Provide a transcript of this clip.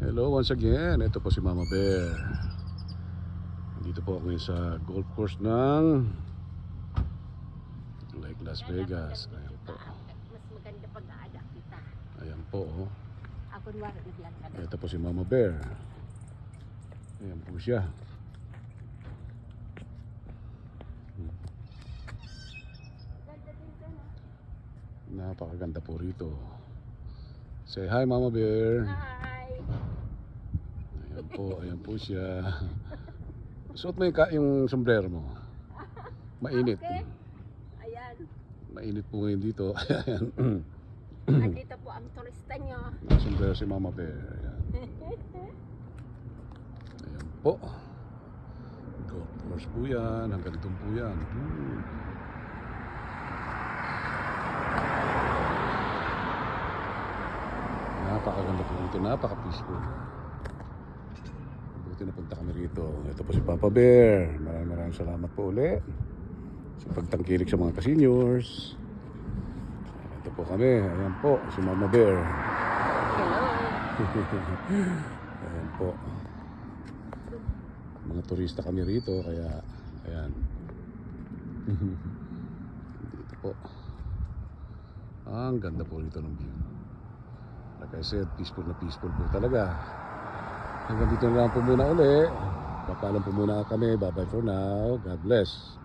Hello once again, ito po si Mama Bear. Dito po ako sa golf course ng Lake Las Vegas. Ayan po. Mas maganda pag-aadak kita. Ayan po. Oh. Ako nuwari biglang ka na. Ito po si Mama Bear. Ayan po siya. Ganda din ka na. Napakaganda po rito. Say hi Mama Bear. Hi! Ayan po siya. Suot mo yung sombrero mo. Mainit. Okay. Ayan. Mainit po ngayon dito. Ayan. Andito po ang turista nyo. Sombrero si Mama Bear. Ayan. Ayan po. Golf course po yan. Hanggang doon po yan. Napakaganda po dito. Napaka-peaceful. Buti napunta kami rito. Ito po si Papa Bear. Maraming salamat po ulit sa pagtangkilik sa mga ka-seniors. Ito po kami. Ayan po, si Mama Bear. Hello! Ayan po. Mga turista kami rito, kaya ayan. Dito po. Ang ganda po rito ng view. Like I said, peaceful na peaceful po talaga. Hanggang dito na lang po muna uli. Papaalam po muna kami. Bye bye for now. God bless.